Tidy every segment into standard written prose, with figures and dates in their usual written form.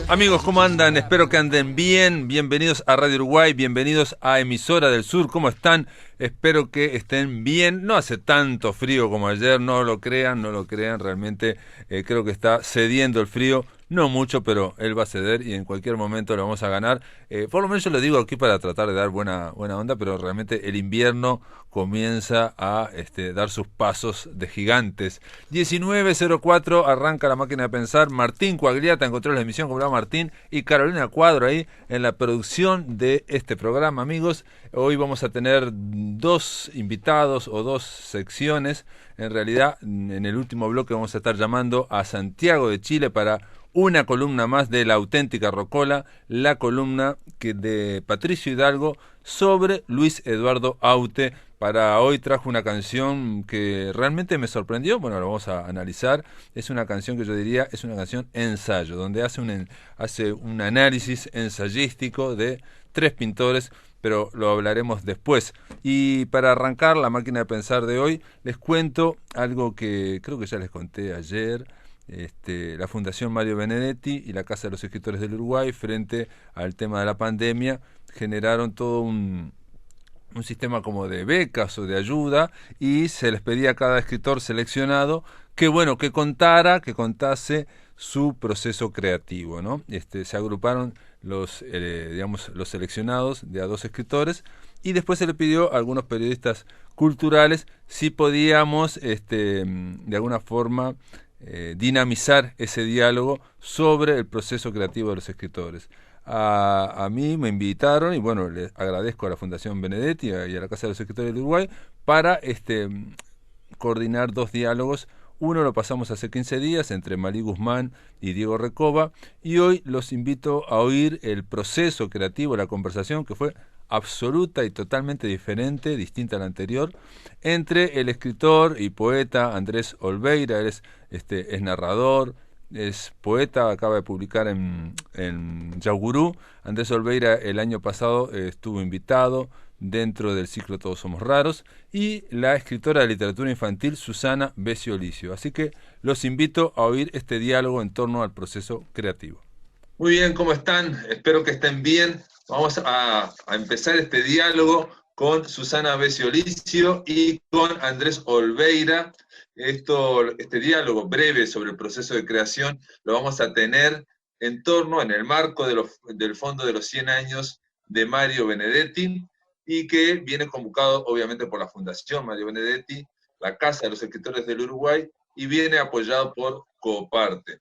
Amigos, ¿cómo andan? Espero que anden bien. Bienvenidos a Radio Uruguay, bienvenidos a Emisora del Sur. ¿Cómo están? Espero que estén bien. No hace tanto frío como ayer, no lo crean, no lo crean. Realmente creo que está cediendo el frío. No mucho, pero él va a ceder y en cualquier momento lo vamos a ganar. Por lo menos yo lo digo aquí para tratar de dar buena onda, pero realmente el invierno comienza a dar sus pasos de gigantes. 19:04 arranca la máquina de pensar. Martín Coagliata encontró la emisión, como Martín, y Carolina Cuadro ahí en la producción de este programa, amigos. Hoy vamos a tener dos invitados o dos secciones. En realidad, en el último bloque vamos a estar llamando a Santiago de Chile para una columna más de La Auténtica Rocola, la columna de Patricio Hidalgo sobre Luis Eduardo Aute. Para hoy trajo una canción que realmente me sorprendió. Bueno, lo vamos a analizar. Es una canción que yo diría es una canción ensayo, donde hace un análisis ensayístico de tres pintores, pero lo hablaremos después. Y para arrancar la máquina de pensar de hoy, les cuento algo que creo que ya les conté ayer. La Fundación Mario Benedetti y la Casa de los Escritores del Uruguay, frente al tema de la pandemia, generaron todo un sistema como de becas o de ayuda, y se les pedía a cada escritor seleccionado que contase su proceso creativo, ¿no? Se agruparon los seleccionados de a dos escritores, y después se le pidió a algunos periodistas culturales si podíamos de alguna forma dinamizar ese diálogo sobre el proceso creativo de los escritores. A mí me invitaron, y bueno, les agradezco a la Fundación Benedetti y a la Casa de los Escritores del Uruguay para coordinar dos diálogos. Uno lo pasamos hace 15 días entre Malí Guzmán y Diego Recoba, y hoy los invito a oír el proceso creativo, la conversación que fue absoluta y totalmente diferente, distinta a la anterior, entre el escritor y poeta Andrés Olveira. Él es narrador, es poeta, acaba de publicar en Yaugurú. Andrés Olveira el año pasado estuvo invitado dentro del ciclo Todos Somos Raros, y la escritora de literatura infantil Susana Besio-Licio. Así que los invito a oír este diálogo en torno al proceso creativo. Muy bien, ¿cómo están? Espero que estén bien. Vamos a empezar este diálogo con Susana Besio-Licio y con Andrés Olveira. Este diálogo breve sobre el proceso de creación lo vamos a tener en el marco del Fondo de los 100 años de Mario Benedetti, y que viene convocado obviamente por la Fundación Mario Benedetti, la Casa de los Escritores del Uruguay, y viene apoyado por Coparte.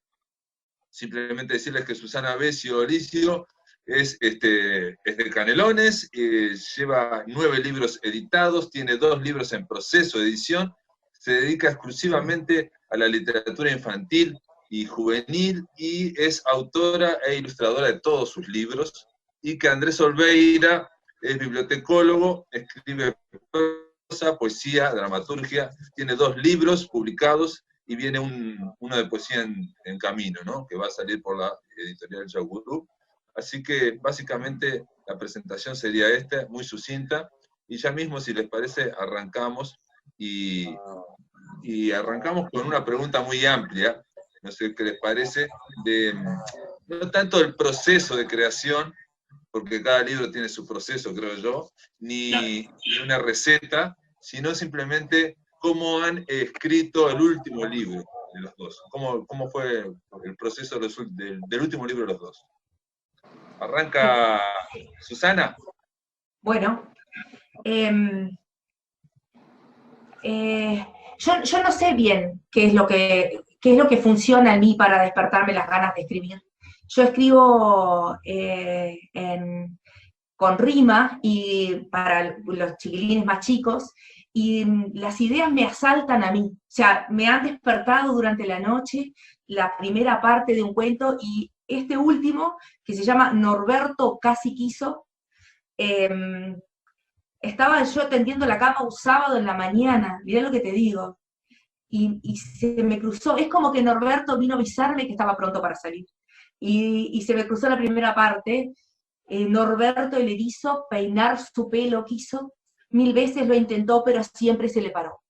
Simplemente decirles que Susana Besio-Licio es de Canelones, lleva 9 libros editados, tiene 2 libros en proceso de edición, se dedica exclusivamente a la literatura infantil y juvenil, y es autora e ilustradora de todos sus libros, y que Andrés Olveira es bibliotecólogo, escribe prosa, poesía, dramaturgia, tiene 2 libros publicados, y viene uno de poesía en camino, ¿no? Que va a salir por la editorial Yaugurú. Así que básicamente la presentación sería muy sucinta, y ya mismo, si les parece, arrancamos, y arrancamos con una pregunta muy amplia, no sé qué les parece, no tanto del proceso de creación, porque cada libro tiene su proceso, creo yo, ni una receta, sino simplemente cómo han escrito el último libro de los dos, cómo fue el proceso del último libro de los dos. ¿Arranca Susana? Bueno, yo no sé bien qué es lo que funciona en mí para despertarme las ganas de escribir. Yo escribo con rima y para los chiquilines más chicos, y las ideas me asaltan a mí. O sea, me han despertado durante la noche la primera parte de un cuento, y este último, que se llama Norberto casi quiso, estaba yo tendiendo la cama un sábado en la mañana, mirá lo que te digo, y se me cruzó, es como que Norberto vino a avisarme que estaba pronto para salir, y se me cruzó la primera parte. Norberto el erizo peinar su pelo quiso, 1000 veces lo intentó, pero siempre se le paró.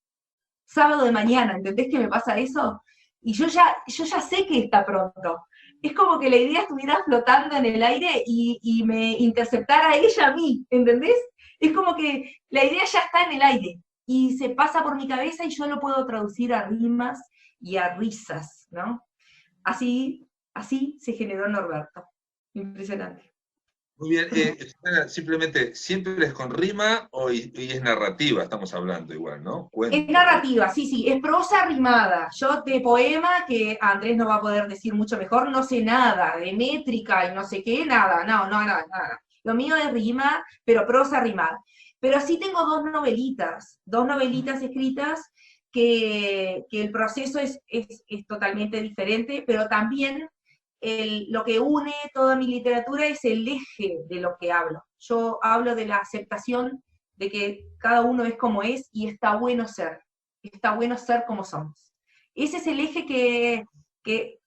Sábado de mañana, ¿entendés que me pasa eso? Y yo ya sé que está pronto, es como que la idea estuviera flotando en el aire y me interceptara a ella a mí, ¿entendés? Es como que la idea ya está en el aire y se pasa por mi cabeza y yo lo puedo traducir a rimas y a risas, ¿no? Así se generó Norberto. Impresionante. Muy bien, Susana, simplemente, ¿siempre es con rima y es narrativa? Estamos hablando igual, ¿no? Cuento. Es narrativa, sí, es prosa rimada. Yo de poema, que Andrés no va a poder decir mucho mejor, no sé nada, de métrica y no sé qué, nada. Lo mío es rima, pero prosa rimada. Pero sí tengo dos novelitas escritas que el proceso es totalmente diferente, pero también lo que une toda mi literatura es el eje de lo que hablo. Yo hablo de la aceptación de que cada uno es como es y está bueno ser como somos. Ese es el eje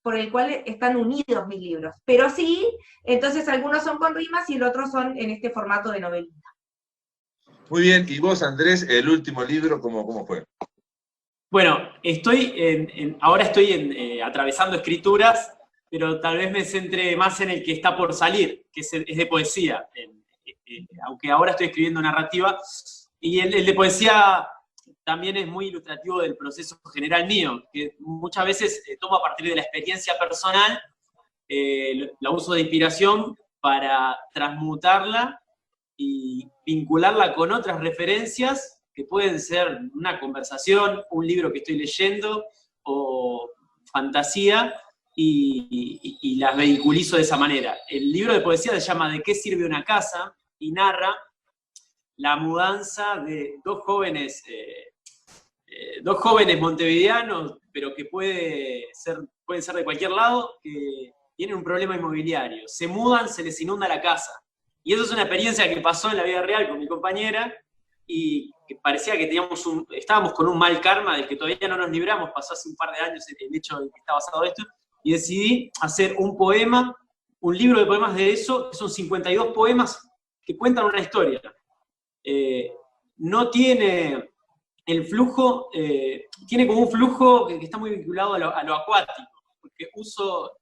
por el cual están unidos mis libros. Pero sí, entonces algunos son con rimas y el otro son en este formato de novelita. Muy bien, y vos, Andrés, el último libro, ¿cómo fue? Bueno, ahora estoy atravesando escrituras, pero tal vez me centre más en el que está por salir, que es de poesía, aunque ahora estoy escribiendo narrativa, y el de poesía también es muy ilustrativo del proceso general mío, que muchas veces tomo a partir de la experiencia personal, la uso de inspiración para transmutarla y vincularla con otras referencias que pueden ser una conversación, un libro que estoy leyendo, o fantasía, y las vehiculizo de esa manera. El libro de poesía se llama ¿De qué sirve una casa? Y narra la mudanza de dos jóvenes montevideanos, pero que pueden ser de cualquier lado, que tienen un problema inmobiliario. Se mudan, se les inunda la casa. Y eso es una experiencia que pasó en la vida real con mi compañera, y que parecía que estábamos con un mal karma del que todavía no nos libramos. Pasó hace un par de años el hecho de que está basado esto, y decidí hacer un libro de poemas de eso, que son 52 poemas que cuentan una historia. No tiene el flujo, tiene como un flujo que está muy vinculado a lo acuático, porque uso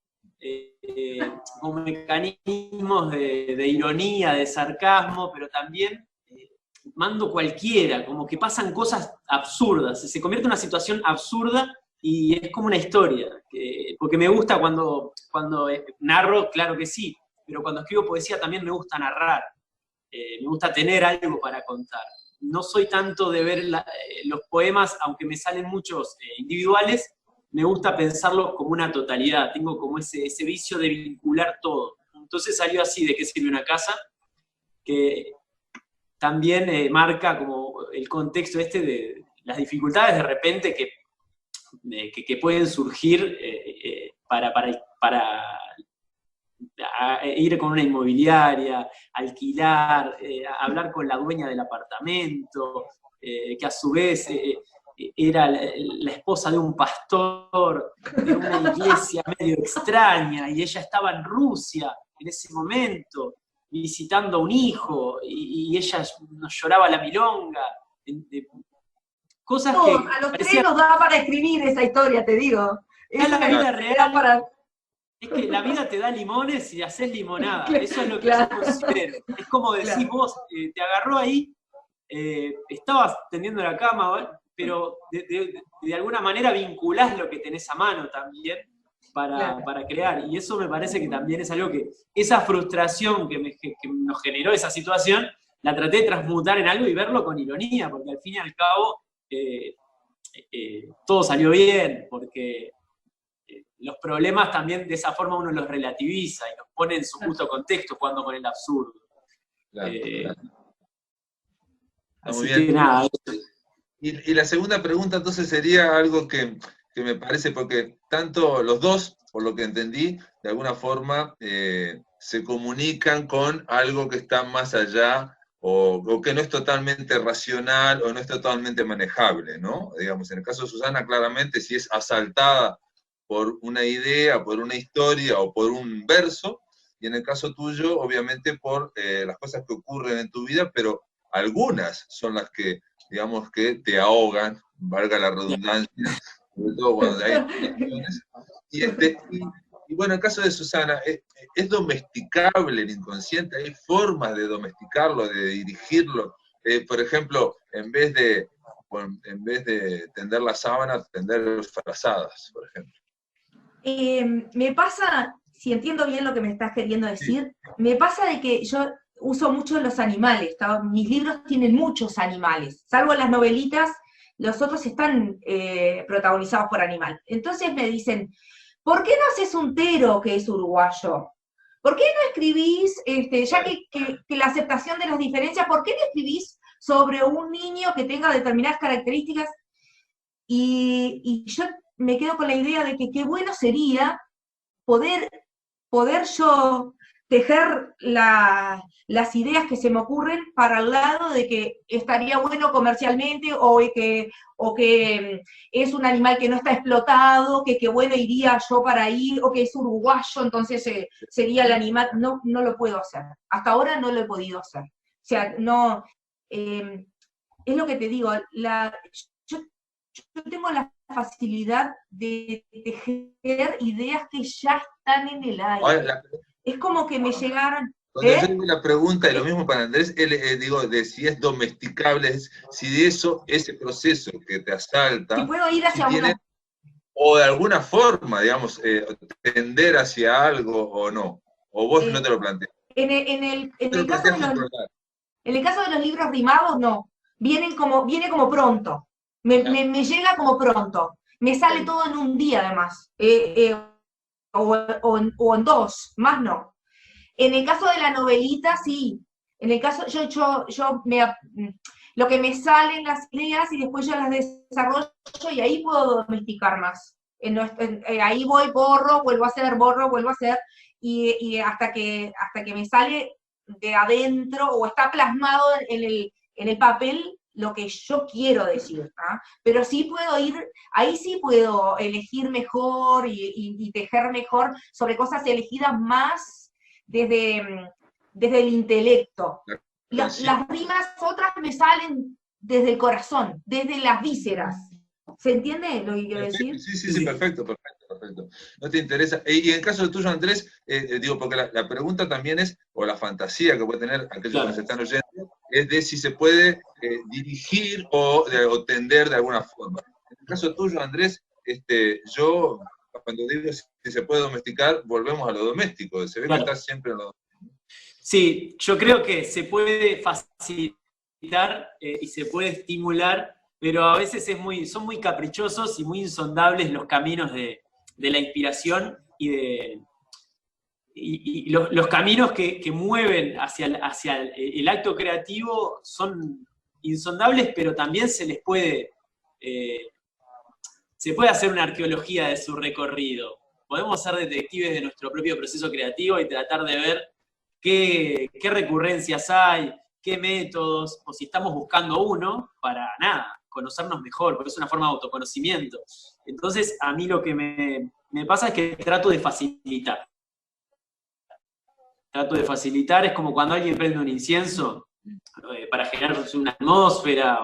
como mecanismos de ironía, de sarcasmo, pero también mando cualquiera, como que pasan cosas absurdas, se convierte en una situación absurda y es como una historia, porque me gusta cuando narro, claro que sí, pero cuando escribo poesía también me gusta narrar, me gusta tener algo para contar. No soy tanto de ver los poemas, aunque me salen muchos individuales, me gusta pensarlos como una totalidad, tengo como ese vicio de vincular todo. Entonces salió así, ¿De qué sirve una casa? Que también marca como el contexto de las dificultades de repente que pueden surgir para ir con una inmobiliaria, alquilar, hablar con la dueña del apartamento, que a su vez era la esposa de un pastor de una iglesia medio extraña, y ella estaba en Rusia en ese momento, visitando a un hijo, y ella nos lloraba la milonga. Cosas que a los tres nos da para escribir esa historia, te digo. Es la vida real. Para... Es que la vida te da limones y haces limonada. Eso es lo que claro. yo considero. Es como decís vos, te agarró ahí, estabas tendiendo la cama, pero de alguna manera vinculás lo que tenés a mano también para crear. Y eso me parece que también es algo que, esa frustración que nos generó esa situación, la traté de transmutar en algo y verlo con ironía, porque al fin y al cabo todo salió bien, porque los problemas también de esa forma uno los relativiza y los pone en su justo contexto, jugando con el absurdo. Claro. Así que nada. Y la segunda pregunta entonces sería algo que me parece, porque tanto los dos, por lo que entendí, de alguna forma se comunican con algo que está más allá, o que no es totalmente racional, o no es totalmente manejable, ¿no? Digamos, en el caso de Susana, claramente, si es asaltada por una idea, por una historia, o por un verso, y en el caso tuyo, obviamente, por las cosas que ocurren en tu vida, pero algunas son las que, digamos, que te ahogan, valga la redundancia, sobre todo cuando hay situaciones. Y bueno, en el caso de Susana, ¿es domesticable el inconsciente? ¿Hay formas de domesticarlo, de dirigirlo? Por ejemplo, en vez de tender la sábana, tender frazadas, por ejemplo. Me pasa, si entiendo bien lo que me estás queriendo decir, me pasa de que yo uso mucho los animales. Mis libros tienen muchos animales, salvo las novelitas, los otros están protagonizados por animal. Entonces me dicen, ¿por qué no haces un Tero que es uruguayo? ¿Por qué no escribís, ya que la aceptación de las diferencias, ¿por qué no escribís sobre un niño que tenga determinadas características? Y yo me quedo con la idea de que qué bueno sería poder yo tejer las ideas que se me ocurren para el lado de que estaría bueno comercialmente o que es un animal que no está explotado, que bueno iría yo para ahí, o que es uruguayo, entonces sería el animal. No, no lo puedo hacer. Hasta ahora no lo he podido hacer. O sea, no, es lo que te digo, yo tengo la facilidad de tejer ideas que ya están en el aire. Ahora, es como que me llegaron... Cuando yo tengo la pregunta, y lo mismo para Andrés, digo, de si es domesticable, si de eso, ese proceso que te asalta, si puedo ir hacia tiene, o de alguna forma, digamos, tender hacia algo o no, o vos no te lo planteas. En el caso de los libros rimados, no. Viene como pronto. Me llega como pronto. Me sale todo en un día, además. O en dos, más no. En el caso de la novelita, sí. En el caso, lo que me salen las ideas y después yo las desarrollo y ahí puedo domesticar más. Ahí borro, vuelvo a hacer, y hasta que me sale de adentro o está plasmado en el papel lo que yo quiero decir, ¿ah? Pero sí puedo ahí sí puedo elegir mejor y tejer mejor sobre cosas elegidas más desde el intelecto. Las rimas otras me salen desde el corazón, desde las vísceras. ¿Se entiende lo que quiero decir? Sí, perfecto. No te interesa. Y en el caso tuyo, Andrés, digo, porque la pregunta también es, o la fantasía que puede tener aquellos que nos están oyendo, es de si se puede dirigir o tender de alguna forma. En el caso tuyo, Andrés, yo, cuando digo si se puede domesticar, volvemos a lo doméstico. Se ve que estás siempre en lo doméstico. Sí, yo creo que se puede facilitar y se puede estimular, pero a veces son muy caprichosos y muy insondables los caminos de la inspiración y los caminos que mueven hacia el acto creativo son insondables, pero también se puede hacer una arqueología de su recorrido. Podemos ser detectives de nuestro propio proceso creativo y tratar de ver qué recurrencias hay, qué métodos, o si estamos buscando uno, para conocernos mejor, porque es una forma de autoconocimiento. Entonces, a mí lo que me pasa es que trato de facilitar. Es como cuando alguien prende un incienso para generar una atmósfera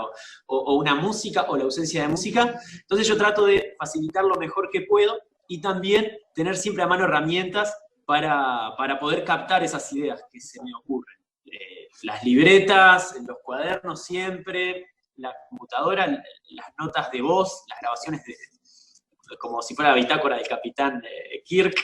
o una música, o la ausencia de música. Entonces yo trato de facilitar lo mejor que puedo y también tener siempre a mano herramientas para poder captar esas ideas que se me ocurren. Las libretas, los cuadernos siempre, la computadora, las notas de voz, las grabaciones como si fuera la bitácora del Capitán Kirk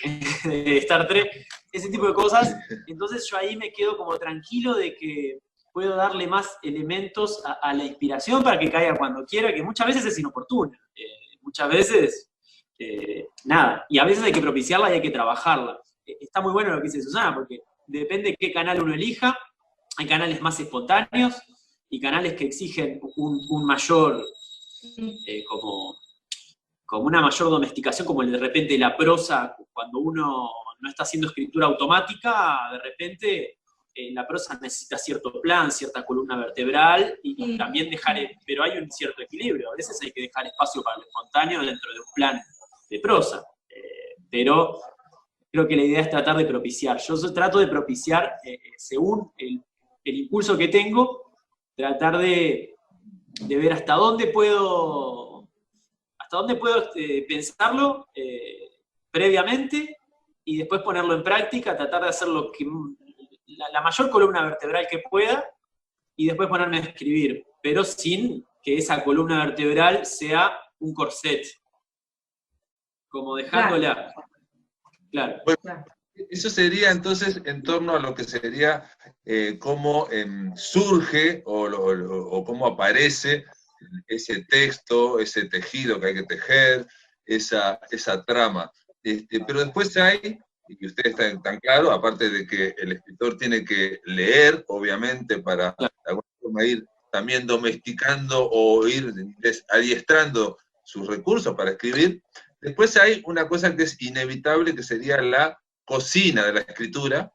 de Star Trek, ese tipo de cosas. Entonces yo ahí me quedo como tranquilo de que puedo darle más elementos a la inspiración para que caiga cuando quiera, que muchas veces es inoportuna. Muchas veces, nada. Y a veces hay que propiciarla y hay que trabajarla. Está muy bueno lo que dice Susana, porque depende de qué canal uno elija. Hay canales más espontáneos y canales que exigen un mayor, como una mayor domesticación, como de repente la prosa, cuando uno no está haciendo escritura automática, de repente la prosa necesita cierto plan, cierta columna vertebral, y también pero hay un cierto equilibrio. A veces hay que dejar espacio para lo espontáneo dentro de un plan de prosa. Pero creo que la idea es tratar de propiciar. Yo trato de propiciar, según el impulso que tengo, tratar de ver hasta dónde puedo pensarlo previamente, y después ponerlo en práctica, tratar de hacer la mayor columna vertebral que pueda, y después ponerme a escribir, pero sin que esa columna vertebral sea un corset, como dejándola. Claro. Bueno, eso sería entonces en torno a lo que sería cómo surge o cómo aparece ese texto, ese tejido que hay que tejer, esa trama. Pero después hay, y ustedes están tan claro, aparte de que el escritor tiene que leer, obviamente, para de alguna forma ir también domesticando o ir adiestrando sus recursos para escribir, después hay una cosa que es inevitable, que sería la cocina de la escritura,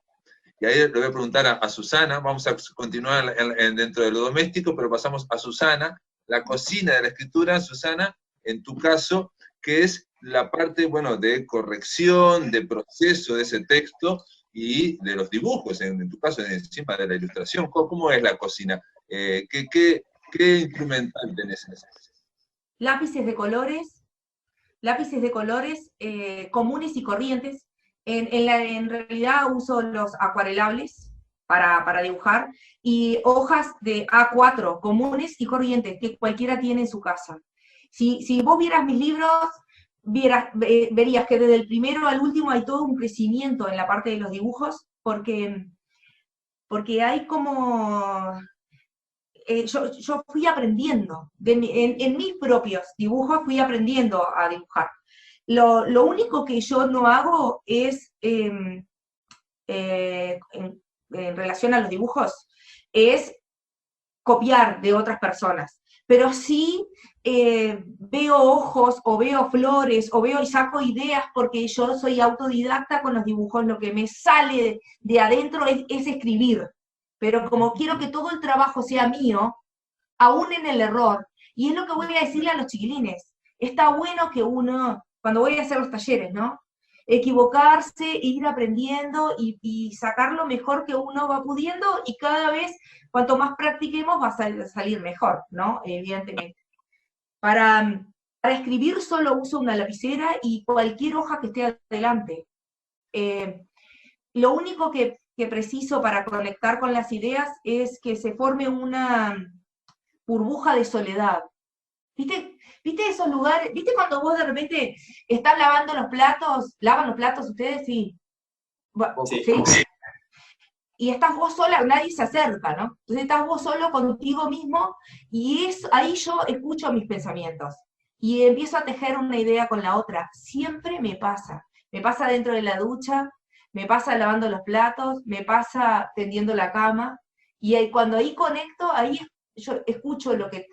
y ahí le voy a preguntar a Susana, vamos a continuar dentro de lo doméstico, pero pasamos a Susana, la cocina de la escritura, Susana, en tu caso, que es la parte, bueno, de corrección, de proceso de ese texto y de los dibujos, en tu caso, encima de la ilustración. ¿Cómo es la cocina? ¿Qué instrumental tenés en ese? Lápices de colores comunes y corrientes. En realidad uso los acuarelables para dibujar, y hojas de A4 comunes y corrientes que cualquiera tiene en su casa. Si vos vieras mis libros, verías que desde el primero al último hay todo un crecimiento en la parte de los dibujos, porque hay como... yo fui aprendiendo, en mis propios dibujos fui aprendiendo a dibujar. Lo único que yo no hago es, en relación a los dibujos, es copiar de otras personas, pero sí veo ojos, o veo flores, o veo y saco ideas, porque yo soy autodidacta con los dibujos, lo que me sale de adentro es escribir, pero como quiero que todo el trabajo sea mío, aún en el error, y es lo que voy a decirle a los chiquilines, está bueno que uno, cuando voy a hacer los talleres, ¿no? Equivocarse, ir aprendiendo y sacar lo mejor que uno va pudiendo, y cada vez, cuanto más practiquemos, va a salir mejor, ¿no? Evidentemente. Para escribir solo uso una lapicera y cualquier hoja que esté adelante. Lo único que preciso para conectar con las ideas es que se forme una burbuja de soledad. ¿Viste esos lugares? ¿Viste cuando vos de repente estás lavando los platos? ¿Lavan los platos ustedes? Sí. ¿Sí? Y estás vos sola, nadie se acerca, ¿no? Entonces estás vos solo contigo mismo, y ahí yo escucho mis pensamientos. Y empiezo a tejer una idea con la otra. Siempre me pasa. Me pasa dentro de la ducha, me pasa lavando los platos, me pasa tendiendo la cama, y cuando ahí conecto, ahí yo escucho lo que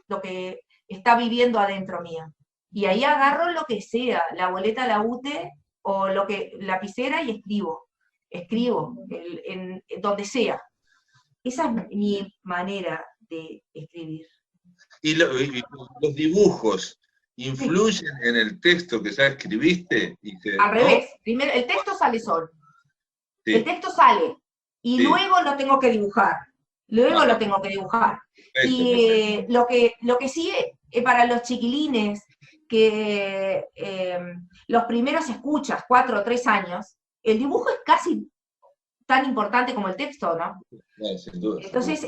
está viviendo adentro mío. Y ahí agarro lo que sea, la boleta, la UTE, o lapicera, y escribo en donde sea. Esa es mi manera de escribir. ¿Y los dibujos influyen en el texto que ya escribiste? Al revés, primero el texto sale solo. Sí. El texto sale, y Sí. luego lo tengo que dibujar. Lo tengo que dibujar. Y lo que sí, para los chiquilines, que los primeros escuchas, 4 o 3 años, el dibujo es casi tan importante como el texto, ¿no? Sin duda. Entonces,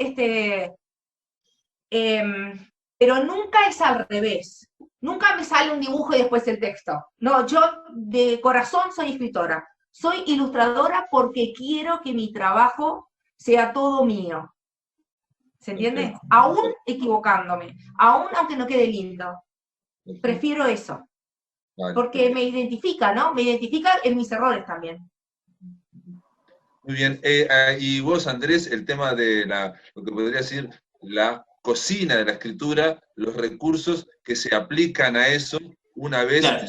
pero nunca es al revés. Nunca me sale un dibujo y después el texto. No, yo de corazón soy escritora. Soy ilustradora porque quiero que mi trabajo sea todo mío. ¿Se entiende? Okay. Aún equivocándome, aún aunque no quede lindo. Prefiero eso. Vale. Porque me identifica, ¿no? Me identifica en mis errores también. Muy bien. Y vos, Andrés, el tema de lo que podría decir la cocina de la escritura, los recursos que se aplican a eso una vez claro.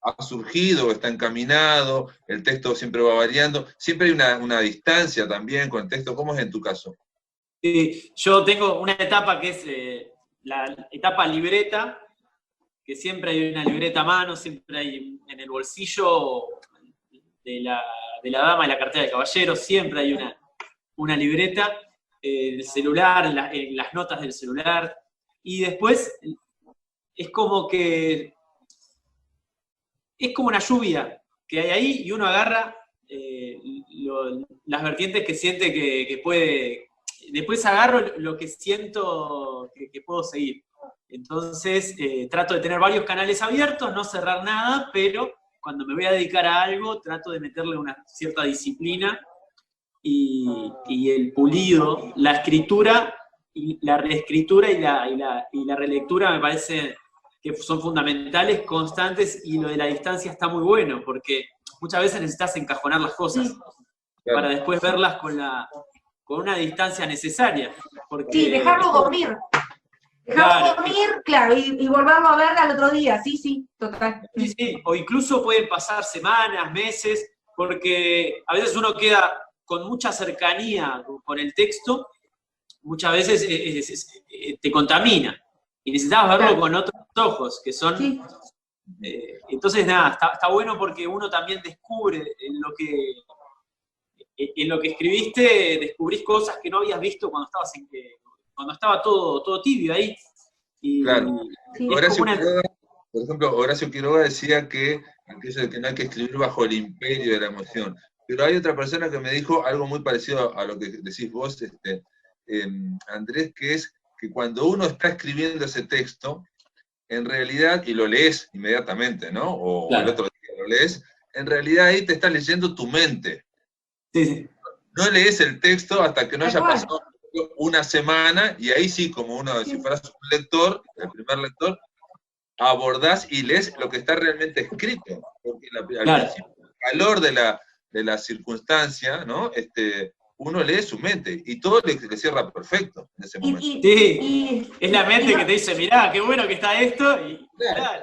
Ha surgido, está encaminado, el texto siempre va variando, siempre hay una distancia también con el texto. ¿Cómo es en tu caso? Yo tengo una etapa que es la etapa libreta, que siempre hay una libreta a mano, siempre hay en el bolsillo de la dama de la cartera de caballero, siempre hay una libreta, el celular, las notas del celular, y después es como que es como una lluvia que hay ahí, y uno agarra las vertientes que siente que puede. Después agarro lo que siento que puedo seguir. Entonces, trato de tener varios canales abiertos, no cerrar nada, pero cuando me voy a dedicar a algo, trato de meterle una cierta disciplina y el pulido, la escritura, y la reescritura y la relectura me parece que son fundamentales, constantes, y lo de la distancia está muy bueno, porque muchas veces necesitas encajonar las cosas para después verlas con una distancia necesaria. Porque, sí, dejarlo dormir. Dejarlo dormir, claro, y volverlo a ver al otro día, sí, total. Sí, o incluso pueden pasar semanas, meses, porque a veces uno queda con mucha cercanía con el texto, muchas veces te contamina, y necesitas verlo con otros ojos, que son... Sí. Entonces, nada, está bueno porque uno también descubre en lo que escribiste, descubrís cosas que no habías visto cuando estaba todo tibio ahí. Y, claro. Sí. Por ejemplo, Horacio Quiroga decía que aquello de que no hay que escribir bajo el imperio de la emoción. Pero hay otra persona que me dijo algo muy parecido a lo que decís vos, Andrés, que es que cuando uno está escribiendo ese texto, en realidad, y lo lees inmediatamente, ¿no? O claro, el otro día lo lees, en realidad ahí te está leyendo tu mente. Sí. No lees el texto hasta que no haya pasado una semana, y ahí sí, como uno, si fueras un lector, el primer lector, abordás y lees lo que está realmente escrito, porque al principio, el calor de la circunstancia, ¿no? Uno lee su mente, y todo le cierra perfecto en ese momento. Es la mente que te dice, mirá, qué bueno que está esto, y claro.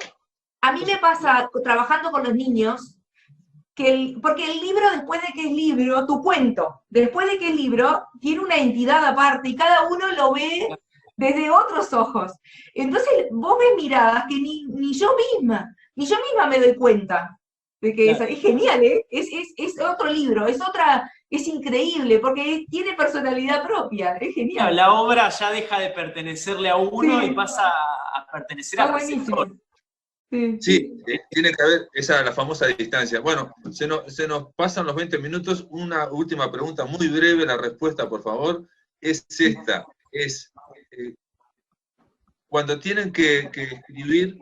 A mí me pasa, trabajando con los niños, porque el libro, después de que es libro, tu cuento, después de que es libro, tiene una entidad aparte, y cada uno lo ve desde otros ojos. Entonces, vos ves miradas que ni yo misma me doy cuenta de que es genial, ¿eh? Es otro libro, es increíble, porque tiene personalidad propia, es genial. La obra ya deja de pertenecerle a uno y pasa a pertenecer al receptor. Sí, tiene que haber la famosa distancia. Bueno, se nos pasan los 20 minutos. Una última pregunta, muy breve la respuesta, por favor. Es esta, cuando tienen que escribir,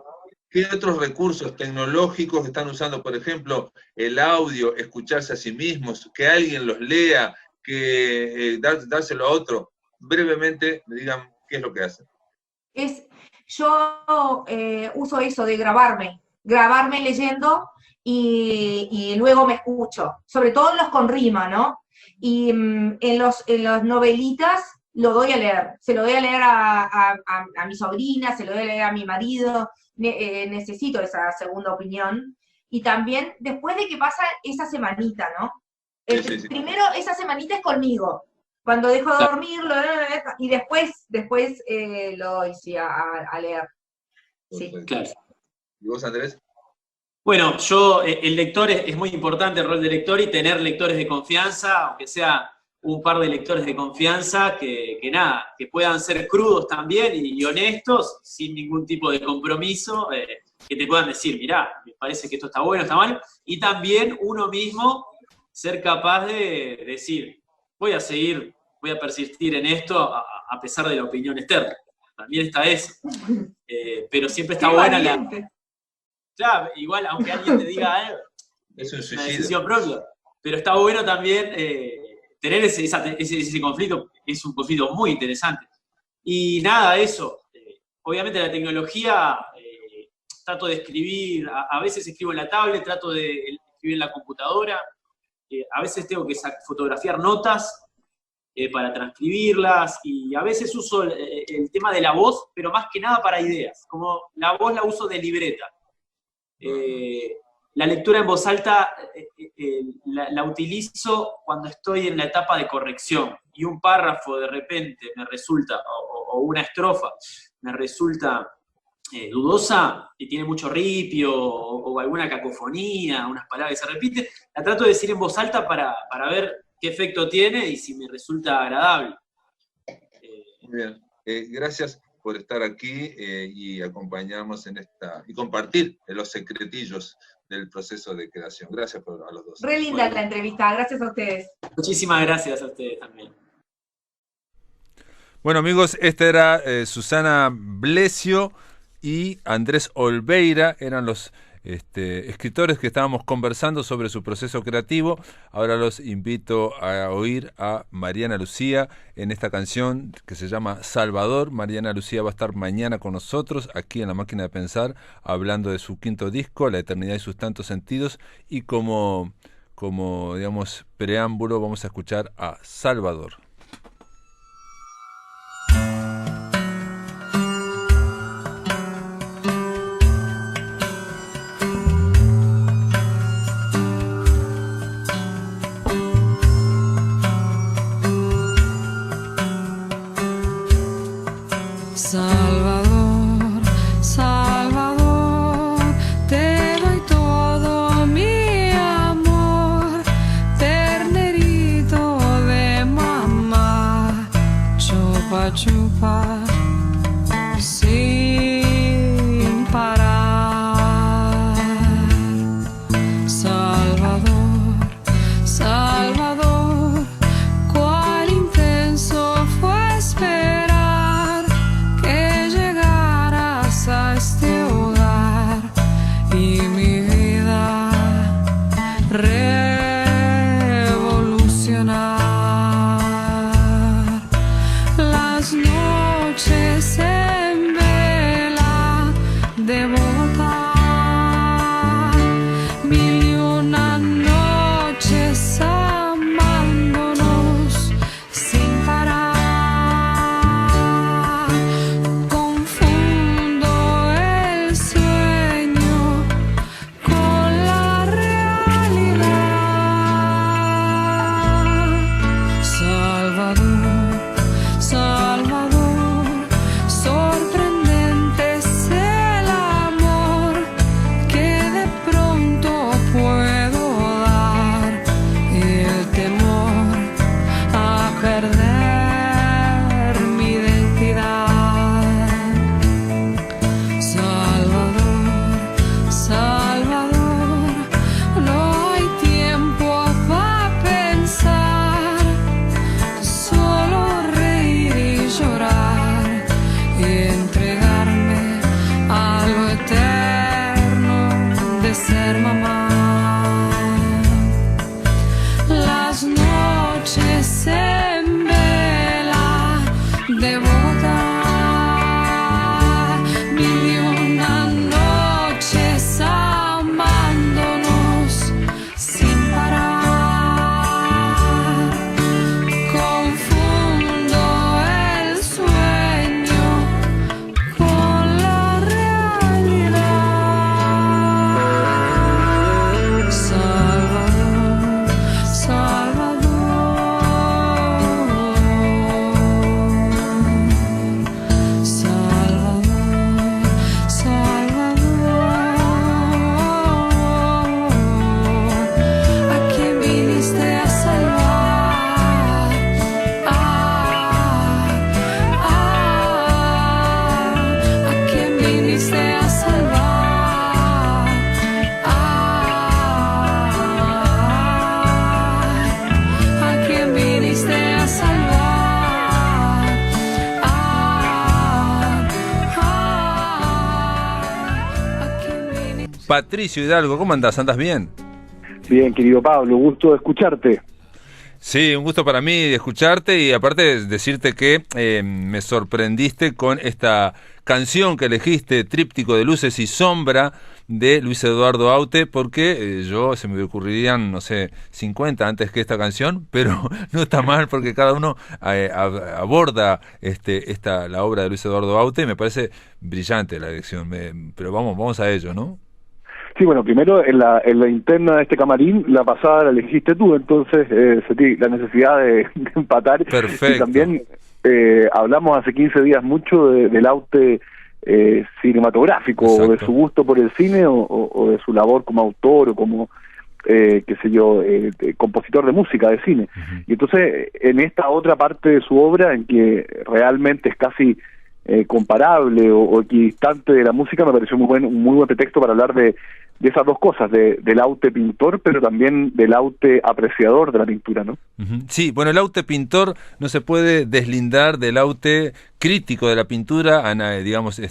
¿qué otros recursos tecnológicos están usando? Por ejemplo, el audio, escucharse a sí mismos, que alguien los lea, que dárselo a otro. Brevemente, me digan qué es lo que hacen. Yo uso eso de grabarme leyendo y luego me escucho, sobre todo en los con rima, ¿no? Y en los novelitas lo doy a leer, se lo doy a leer a mi sobrina, se lo doy a leer a mi marido, necesito esa segunda opinión. Y también, después de que pasa esa semanita, ¿no? Sí. Primero, esa semanita es conmigo. Cuando dejo de dormir, y después lo doy a leer. Sí. Claro. ¿Y vos, Andrés? Bueno, el lector es muy importante, el rol de lector, y tener lectores de confianza, aunque sea un par de lectores de confianza, que puedan ser crudos también y honestos, sin ningún tipo de compromiso, que te puedan decir, mirá, me parece que esto está bueno, está mal, y también uno mismo ser capaz de decir, voy a persistir en esto a pesar de la opinión externa. También está eso. Pero siempre está buena Claro, igual, aunque alguien te diga algo, es una decisión propia. Pero está bueno también tener ese conflicto, es un conflicto muy interesante. Y nada, eso. Obviamente la tecnología, trato de escribir, a veces escribo en la tablet, trato de escribir en la computadora, a veces tengo que fotografiar notas para transcribirlas, y a veces uso el tema de la voz, pero más que nada para ideas. Como la voz la uso de libreta. La lectura en voz alta la utilizo cuando estoy en la etapa de corrección, y un párrafo de repente me resulta, o una estrofa, me resulta dudosa, y tiene mucho ripio, o alguna cacofonía, unas palabras que se repiten, la trato de decir en voz alta para ver qué efecto tiene y si me resulta agradable. Muy bien. Gracias por estar aquí y acompañarnos en y compartir los secretillos del proceso de creación. Gracias a los dos. Re linda la entrevista, gracias a ustedes. Muchísimas gracias a ustedes también. Bueno, amigos, esta era Susana Blesio y Andrés Olveira, eran los escritores que estábamos conversando sobre su proceso creativo. Ahora los invito a oír a Mariana Lucía en esta canción que se llama Salvador. Mariana Lucía va a estar mañana con nosotros aquí en La Máquina de Pensar, hablando de su quinto disco, La Eternidad y sus tantos sentidos, y como digamos preámbulo vamos a escuchar a Salvador. Salvador, Salvador, te doy todo mi amor, ternerito de mamá, chupa, chupa, sin parar. Salvador, Salvador, cuál intenso fue esperar a este hogar y mi vida revolucionar. Las noches en vela de Bogotá, 1001 noches amándonos sin parar. Patricio Hidalgo, ¿cómo andás? ¿Andás bien? Bien, querido Pablo, gusto de escucharte. Sí, un gusto para mí de escucharte y aparte decirte que me sorprendiste con esta canción que elegiste, Tríptico de Luces y Sombra, de Luis Eduardo Aute, porque se me ocurrirían, no sé, 50 antes que esta canción, pero no está mal porque cada uno aborda la obra de Luis Eduardo Aute y me parece brillante la elección, pero vamos a ello, ¿no? Sí, bueno, primero en la interna de este camarín, la pasada la elegiste tú, entonces sentí la necesidad de empatar. Perfecto. Y también hablamos hace 15 días mucho del Aute cinematográfico, exacto, o de su gusto por el cine, o de su labor como autor, o como, compositor de música, de cine. Uh-huh. Y entonces, en esta otra parte de su obra, en que realmente es casi comparable o equidistante de la música, me pareció un muy buen pretexto para hablar de esas dos cosas, del Aute pintor, pero también del Aute apreciador de la pintura, ¿no? Sí, bueno, el Aute pintor no se puede deslindar del Aute crítico de la pintura, digamos,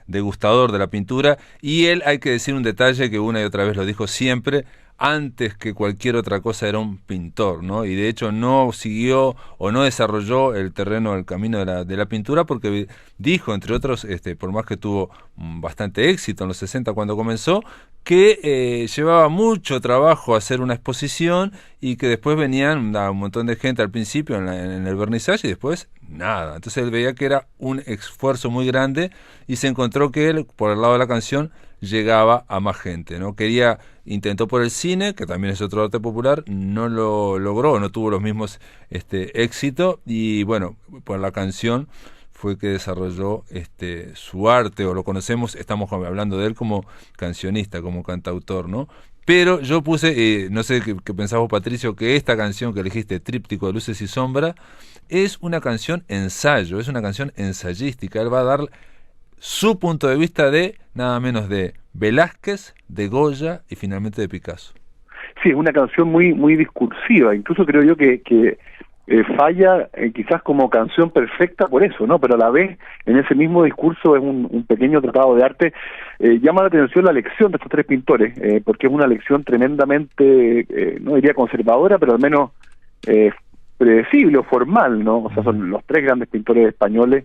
degustador de la pintura, y él, hay que decir un detalle que una y otra vez lo dijo siempre: antes que cualquier otra cosa era un pintor, ¿no? Y de hecho no siguió o no desarrolló el terreno, el camino de la pintura, porque dijo, entre otros, por más que tuvo bastante éxito en los 60 cuando comenzó, que llevaba mucho trabajo hacer una exposición y que después venían un montón de gente al principio en el vernizaje y después nada. Entonces él veía que era un esfuerzo muy grande y se encontró que él, por el lado de la canción, llegaba a más gente, ¿no? Intentó por el cine, que también es otro arte popular, no lo logró, no tuvo los mismos éxito, y bueno, por la canción fue que desarrolló su arte, o lo conocemos, estamos hablando de él como cancionista, como cantautor, ¿no? Pero yo puse, no sé qué pensás vos, Patricio, que esta canción que elegiste, Tríptico de Luces y Sombra, es una canción ensayo, es una canción ensayística. Él va a dar su punto de vista de nada menos de Velázquez, de Goya y finalmente de Picasso. Sí, es una canción muy discursiva, incluso creo yo que falla quizás como canción perfecta por eso, ¿no? Pero a la vez, en ese mismo discurso es un pequeño tratado de arte. Llama la atención la elección de estos tres pintores, porque es una elección tremendamente, no diría conservadora, pero al menos predecible o formal, ¿no? O sea, son los tres grandes pintores españoles,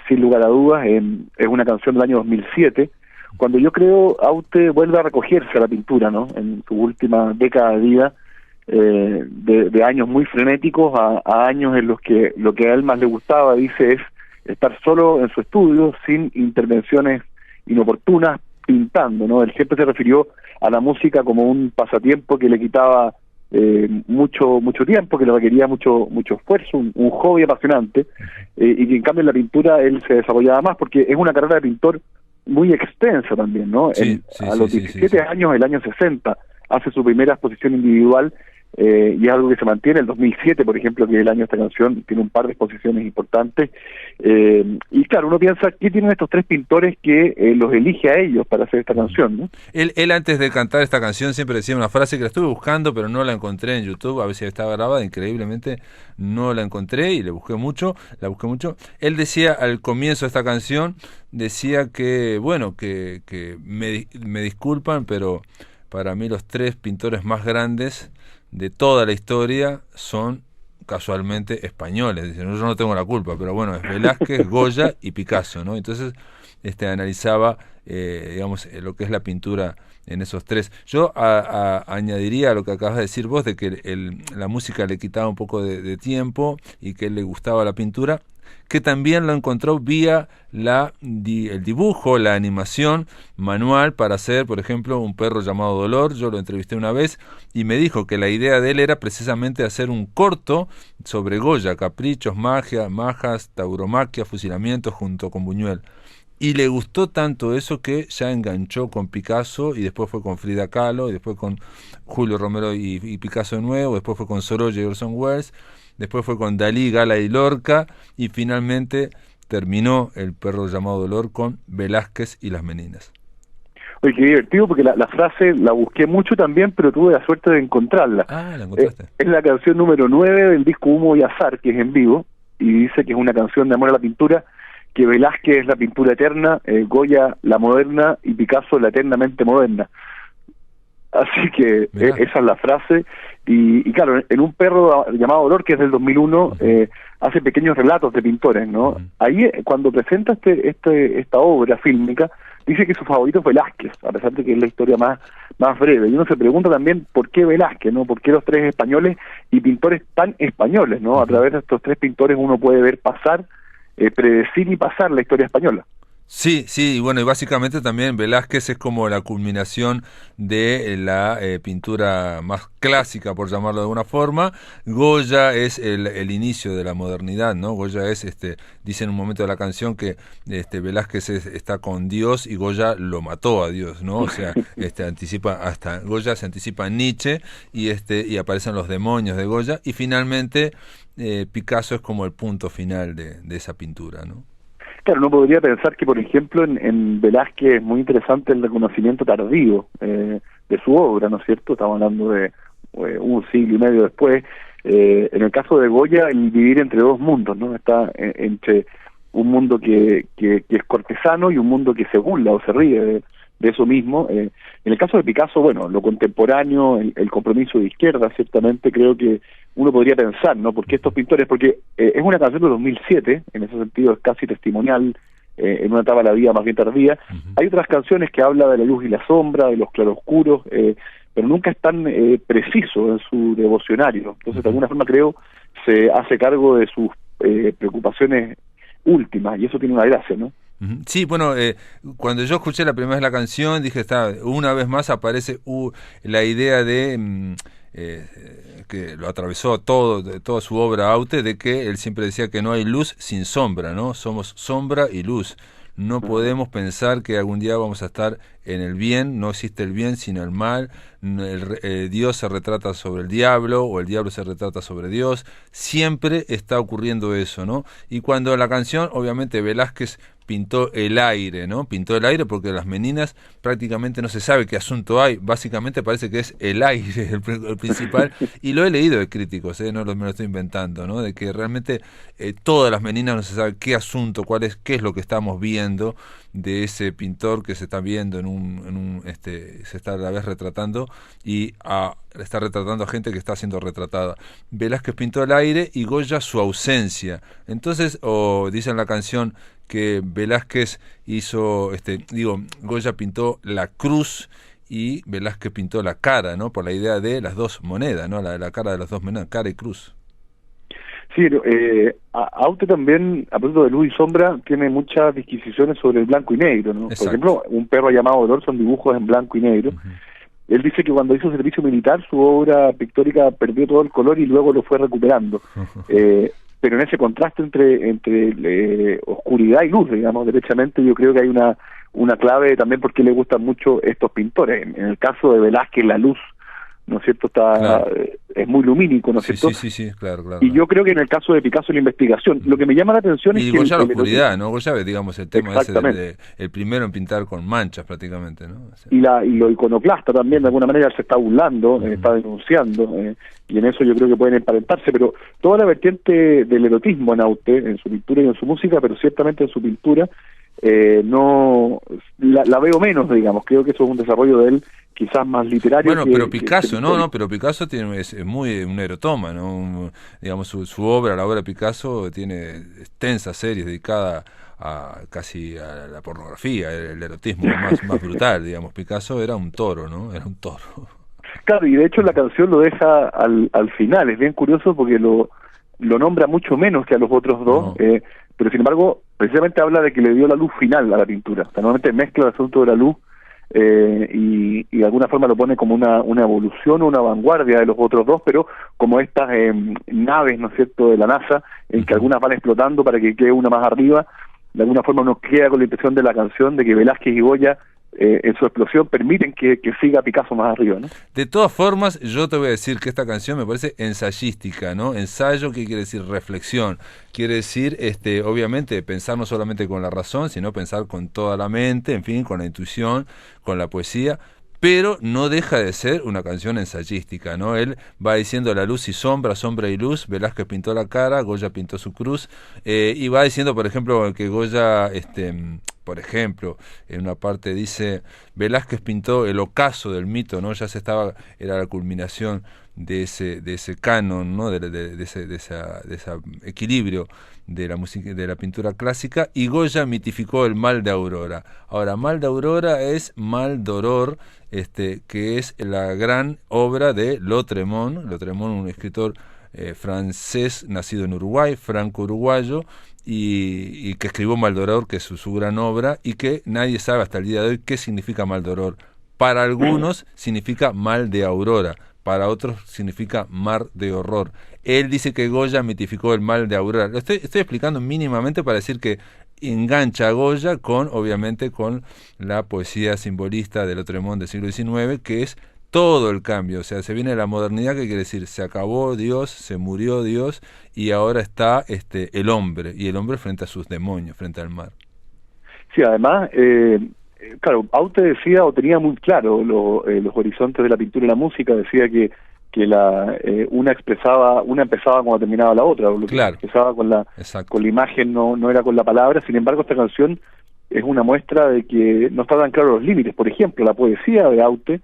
sin lugar a dudas. Es una canción del año 2007, cuando yo creo Aute vuelve a recogerse a la pintura, ¿no? En su última década de vida, de años muy frenéticos a años en los que lo que a él más le gustaba, dice, es estar solo en su estudio, sin intervenciones inoportunas, pintando, ¿no? Él siempre se refirió a la música como un pasatiempo que le quitaba mucho tiempo, que le requería mucho esfuerzo, un hobby apasionante, y que en cambio en la pintura él se desarrollaba más, porque es una carrera de pintor muy extensa también, ¿no? A los 17 años, el año 60, hace su primera exposición individual, y es algo que se mantiene. El 2007, por ejemplo, que es el año de esta canción, tiene un par de exposiciones importantes, y claro, uno piensa, ¿qué tienen estos tres pintores que los elige a ellos para hacer esta canción, ¿no? Él antes de cantar esta canción siempre decía una frase que la estuve buscando, pero no la encontré en YouTube, a ver si estaba grabada, increíblemente no la encontré y la busqué mucho. Él decía al comienzo de esta canción, decía que, bueno, que me disculpan, pero para mí los tres pintores más grandes de toda la historia son casualmente españoles. Dicen, yo no tengo la culpa, pero bueno, es Velázquez, Goya y Picasso, ¿no? Entonces analizaba digamos, lo que es la pintura en esos tres. Yo añadiría a lo que acabas de decir vos, de que la música le quitaba un poco de tiempo y que le gustaba la pintura, que también lo encontró vía el dibujo, la animación manual para hacer, por ejemplo, Un perro llamado Dolor. Yo lo entrevisté una vez y me dijo que la idea de él era precisamente hacer un corto sobre Goya, caprichos, magia, majas, tauromaquia, fusilamientos junto con Buñuel. Y le gustó tanto eso que ya enganchó con Picasso, y después fue con Frida Kahlo, y después con Julio Romero y Picasso de nuevo, después fue con Sorolla y Orson Welles, después fue con Dalí, Gala y Lorca, y finalmente terminó El perro llamado Dolor con Velázquez y las meninas. Oye, qué divertido, porque la frase la busqué mucho también, pero tuve la suerte de encontrarla. Ah, la encontraste. Es la canción número 9 del disco Humo y Azar, que es en vivo, y dice que es una canción de amor a la pintura, que Velázquez es la pintura eterna, Goya la moderna y Picasso la eternamente moderna. Así que esa es la frase. Y claro, en Un perro llamado Dolor, que es del 2001, hace pequeños relatos de pintores, ¿no? Ahí, cuando presenta esta obra fílmica, dice que su favorito es Velázquez, a pesar de que es la historia más breve. Y uno se pregunta también por qué Velázquez, ¿no? ¿Por qué los tres españoles y pintores tan españoles, ¿no? A través de estos tres pintores uno puede ver pasar, predecir y pasar la historia española. Sí, y bueno, y básicamente también Velázquez es como la culminación de la pintura más clásica, por llamarlo de alguna forma. Goya es el inicio de la modernidad, ¿no? Goya es, dice en un momento de la canción que Velázquez está con Dios y Goya lo mató a Dios, ¿no? O sea, Goya se anticipa a Nietzsche y aparecen los demonios de Goya, y finalmente Picasso es como el punto final de esa pintura, ¿no? Claro, uno podría pensar que, por ejemplo, en Velázquez es muy interesante el reconocimiento tardío de su obra, ¿no es cierto? Estamos hablando de un siglo y medio después. En el caso de Goya, el vivir entre dos mundos, ¿no? Está entre un mundo que es cortesano y un mundo que se burla o se ríe de eso mismo. En el caso de Picasso, bueno, lo contemporáneo, el compromiso de izquierda, ciertamente creo que uno podría pensar, ¿no? ¿Por qué estos pintores? Porque es una canción de 2007, en ese sentido es casi testimonial, en una etapa de la vida más bien tardía. Hay otras canciones que habla de la luz y la sombra, de los claroscuros, pero nunca es tan preciso en su devocionario. Entonces, de alguna forma, creo, se hace cargo de sus preocupaciones últimas, y eso tiene una gracia, ¿no? Sí, bueno, cuando yo escuché la primera vez la canción, dije, una vez más aparece la idea de que lo atravesó toda su obra Aute, de que él siempre decía que no hay luz sin sombra, ¿no? Somos sombra y luz. No podemos pensar que algún día vamos a estar en el bien, no existe el bien sino el mal, Dios se retrata sobre el diablo o el diablo se retrata sobre Dios, siempre está ocurriendo eso, ¿no? Y cuando la canción, obviamente Velázquez pintó el aire, ¿no? Pintó el aire porque las meninas prácticamente no se sabe qué asunto hay, básicamente parece que es el aire el principal, y lo he leído de críticos, no me lo estoy inventando, ¿no? De que realmente todas las meninas no se sabe qué asunto, qué es lo que estamos viendo de ese pintor que se está viendo se está a la vez retratando y está retratando a gente que está siendo retratada. Velázquez pintó el aire y Goya su ausencia. Entonces, dice en la canción que Velázquez Goya pintó la cruz y Velázquez pintó la cara, ¿no? Por la idea de las dos monedas, ¿no? La cara de las dos monedas, cara y cruz. Sí, Aute también, a propósito de luz y sombra, tiene muchas disquisiciones sobre el blanco y negro, ¿no? Exacto. Por ejemplo, Un perro llamado Dolor son dibujos en blanco y negro. Él dice que cuando hizo servicio militar su obra pictórica perdió todo el color y luego lo fue recuperando. Pero en ese contraste entre oscuridad y luz, digamos, derechamente, yo creo que hay una clave también porque le gustan mucho estos pintores. En el caso de Velázquez, la luz, ¿no es cierto? Claro. Es muy lumínico, ¿no es cierto? Sí, claro. Y yo creo que en el caso de Picasso la investigación, lo que me llama la atención es que... Y Goya la oscuridad, ¿no? Goya, digamos, el tema ese el primero en pintar con manchas prácticamente, ¿no? O sea, y lo iconoclasta también, de alguna manera, se está burlando, está denunciando, y en eso yo creo que pueden emparentarse, pero toda la vertiente del erotismo en Aute, en su pintura y en su música, pero ciertamente en su pintura, no la veo menos, digamos. Creo que eso es un desarrollo de él quizás más literario. Bueno, pero Picasso, pero Picasso es muy un erotoma, ¿no? Digamos, su obra, la obra de Picasso, tiene extensas series dedicadas casi a la pornografía, el erotismo más brutal, digamos. Picasso era un toro, ¿no? Era un toro. Claro, y de hecho la canción lo deja al final, es bien curioso porque lo nombra mucho menos que a los otros dos, pero sin embargo, precisamente habla de que le dio la luz final a la pintura. O sea, normalmente mezcla el asunto de la luz y de alguna forma lo pone como una evolución o una vanguardia de los otros dos, pero como estas naves, ¿no es cierto?, de la NASA, en que algunas van explotando para que quede una más arriba. De alguna forma uno queda con la impresión de la canción de que Velázquez y Goya en su explosión permiten que siga Picasso más arriba, ¿no? De todas formas, yo te voy a decir que esta canción me parece ensayística, ¿no? Ensayo, ¿qué quiere decir? Reflexión. Quiere decir, obviamente, pensar no solamente con la razón, sino pensar con toda la mente, en fin, con la intuición, con la poesía, pero no deja de ser una canción ensayística, ¿no? Él va diciendo la luz y sombra, sombra y luz, Velázquez pintó la cara, Goya pintó su cruz, y va diciendo, por ejemplo, que Goya, por ejemplo, en una parte dice, Velázquez pintó el ocaso del mito, ¿no? Ya era la culminación de ese canon, ¿no? De ese equilibrio de la música, de la pintura clásica, y Goya mitificó el mal de Aurora. Ahora, mal de Aurora es Mal d'Aurore, que es la gran obra de Lautréamont, un escritor francés nacido en Uruguay, franco-uruguayo, y que escribió Mal d'Aurore, que es su gran obra, y que nadie sabe hasta el día de hoy qué significa Mal d'Aurore. Para algunos significa mal de aurora, para otros significa mar de horror. Él dice que Goya mitificó el mal de Aurora. Lo estoy explicando mínimamente para decir que engancha a Goya obviamente con la poesía simbolista de Lautréamont del siglo XIX, que es todo el cambio, o sea, se viene la modernidad, que quiere decir, se acabó Dios, se murió Dios, y ahora está el hombre, y el hombre frente a sus demonios, frente al mar. Sí, además, claro, Aute decía, o tenía muy claro los horizontes de la pintura y la música, decía que una empezaba cuando terminaba la otra, o lo que Claro. empezaba con la imagen, no era con la palabra. Sin embargo, esta canción es una muestra de que no estaban claros los límites. Por ejemplo, la poesía de Aute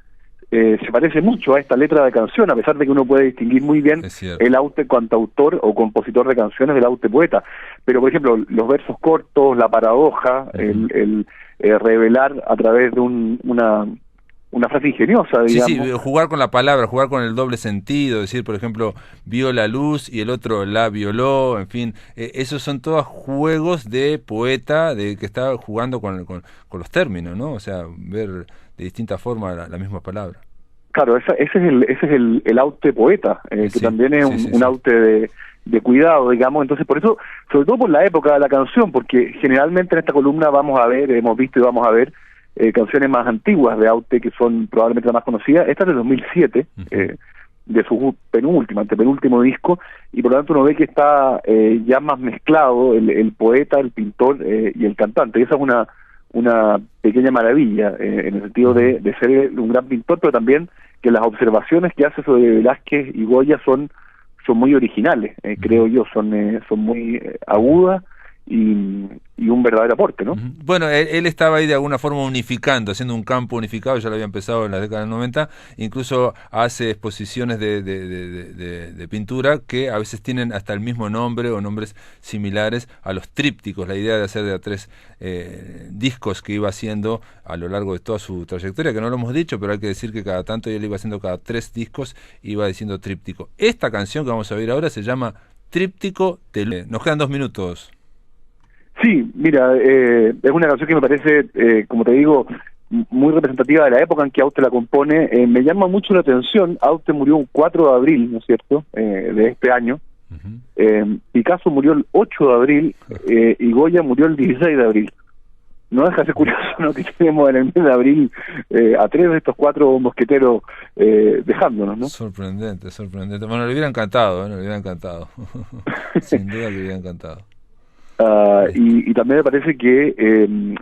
se parece mucho a esta letra de canción, a pesar de que uno puede distinguir muy bien el Aute cantautor o compositor de canciones del Aute poeta. Pero, por ejemplo, los versos cortos, la paradoja, el revelar a través de una frase ingeniosa, digamos. Sí, jugar con la palabra, jugar con el doble sentido, decir, por ejemplo, vio la luz y el otro la violó, en fin, esos son todos juegos de poeta que está jugando con los términos, ¿no? O sea, ver de distinta forma la misma palabra. Claro, ese es el Aute poeta, que también es un Aute de cuidado, digamos. Entonces, por eso, sobre todo por la época de la canción, porque generalmente en esta columna hemos visto y vamos a ver canciones más antiguas de Aute, que son probablemente las más conocidas. Esta es de 2007, de su antepenúltimo disco, y por lo tanto uno ve que está ya más mezclado el poeta, el pintor y el cantante. Y esa es una pequeña maravilla, en el sentido de ser un gran pintor, pero también que las observaciones que hace sobre Velázquez y Goya son muy originales, creo yo, son muy agudas, y un verdadero aporte, ¿no? Bueno, él estaba ahí de alguna forma unificando, haciendo un campo unificado, ya lo había empezado en la década del 90, incluso hace exposiciones de pintura que a veces tienen hasta el mismo nombre o nombres similares a los trípticos, la idea de hacer de a 3 discos que iba haciendo a lo largo de toda su trayectoria, que no lo hemos dicho, pero hay que decir que cada tanto él iba haciendo cada 3 discos, iba diciendo tríptico. Esta canción que vamos a ver ahora se llama Tríptico de Luz. Nos quedan 2 minutos. Sí, mira, es una canción que me parece, como te digo, muy representativa de la época en que Aute la compone. Me llama mucho la atención. Aute murió un 4 de abril, ¿no es cierto?, de este año. Picasso murió el 8 de abril y Goya murió el 16 de abril. No deja de ser curioso, ¿no?, que tenemos en el mes de abril a 3 de estos 4 mosqueteros dejándonos, ¿no? Sorprendente. Bueno, le hubiera encantado, le hubiera encantado. Sin duda le hubiera encantado. Y también me parece que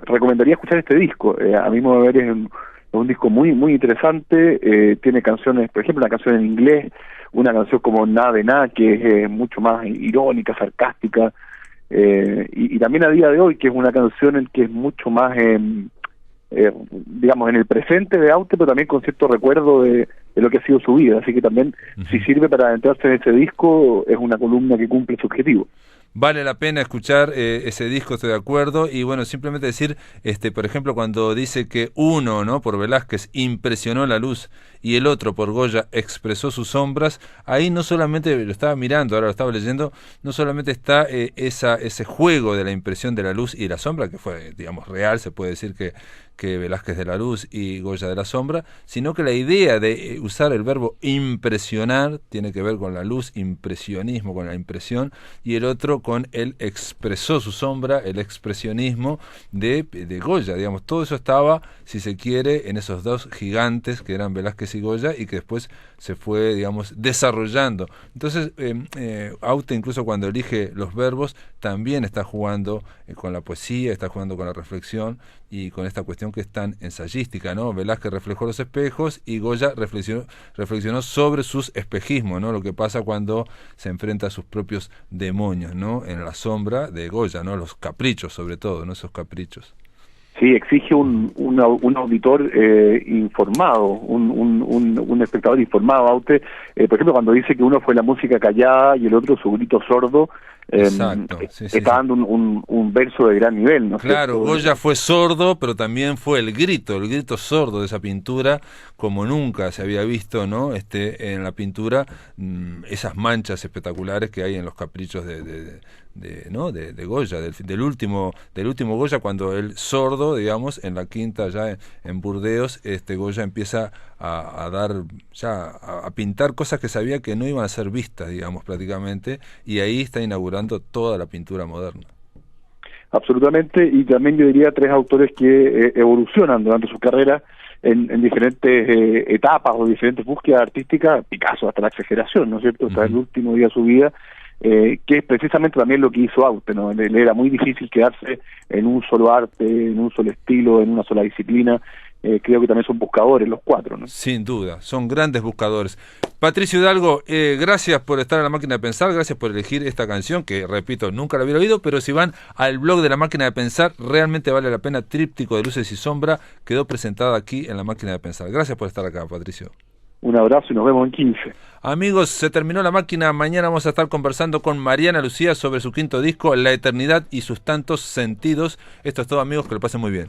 recomendaría escuchar este disco. A mi modo de ver es un disco muy muy interesante. Tiene canciones, por ejemplo, una canción en inglés, una canción como Nada de Nada, que es mucho más irónica, sarcástica, y también a día de hoy, que es una canción en que es mucho más digamos, en el presente de Aute, pero también con cierto recuerdo de lo que ha sido su vida. Así que también, si sirve para adentrarse en ese disco, es una columna que cumple su objetivo. Vale la pena escuchar ese disco, estoy de acuerdo. Y bueno, simplemente decir, por ejemplo, cuando dice que uno, ¿no?, por Velázquez impresionó la luz y el otro por Goya expresó sus sombras, ahí no solamente, lo estaba mirando, ahora lo estaba leyendo, no solamente está ese juego de la impresión de la luz y la sombra, que fue, digamos, real, se puede decir que Velázquez de la luz y Goya de la sombra, sino que la idea de usar el verbo impresionar tiene que ver con la luz, impresionismo, con la impresión, y el otro con el expresó su sombra, el expresionismo de Goya, digamos. Todo eso estaba, si se quiere, en esos 2 gigantes que eran Velázquez y Goya, y que después se fue, digamos, desarrollando. Entonces, Aute, incluso cuando elige los verbos, también está jugando con la poesía, está jugando con la reflexión y con esta cuestión que es tan ensayística, ¿no? Velázquez reflejó los espejos y Goya reflexionó sobre sus espejismos, ¿no? Lo que pasa cuando se enfrenta a sus propios demonios, ¿no? En la sombra de Goya, ¿no? Los caprichos, sobre todo, ¿no? Esos caprichos. Sí, exige un auditor informado, un espectador informado. Aute, por ejemplo, cuando dice que uno fue la música callada y el otro su grito sordo, exacto, está dando un verso de gran nivel, ¿no? Claro, Goya fue sordo, pero también fue el grito sordo de esa pintura, como nunca se había visto, ¿no? En la pintura, esas manchas espectaculares que hay en los caprichos de Goya, del último Goya, cuando el sordo, digamos, en la quinta ya en Burdeos, Goya empieza a pintar cosas que sabía que no iban a ser vistas, digamos, prácticamente, y ahí está inaugurando toda la pintura moderna. Absolutamente, y también yo diría 3 autores que evolucionan durante su carrera, en diferentes etapas o diferentes búsquedas artísticas, Picasso hasta la exageración, ¿no es cierto? Hasta el último día de su vida, que es precisamente también lo que hizo Aute, ¿no? Le era muy difícil quedarse en un solo arte, en un solo estilo, en una sola disciplina. Creo que también son buscadores los cuatro, ¿no? Sin duda, son grandes buscadores. Patricio Hidalgo, gracias por estar en La Máquina de Pensar, gracias por elegir esta canción, que repito, nunca la hubiera oído, pero si van al blog de La Máquina de Pensar, realmente vale la pena. Tríptico de Luces y Sombra quedó presentada aquí en La Máquina de Pensar. Gracias por estar acá, Patricio. Un abrazo y nos vemos en 15. Amigos, se terminó La Máquina. Mañana vamos a estar conversando con Mariana Lucía sobre su quinto disco, La Eternidad y sus tantos sentidos. Esto es todo, amigos, que lo pasen muy bien.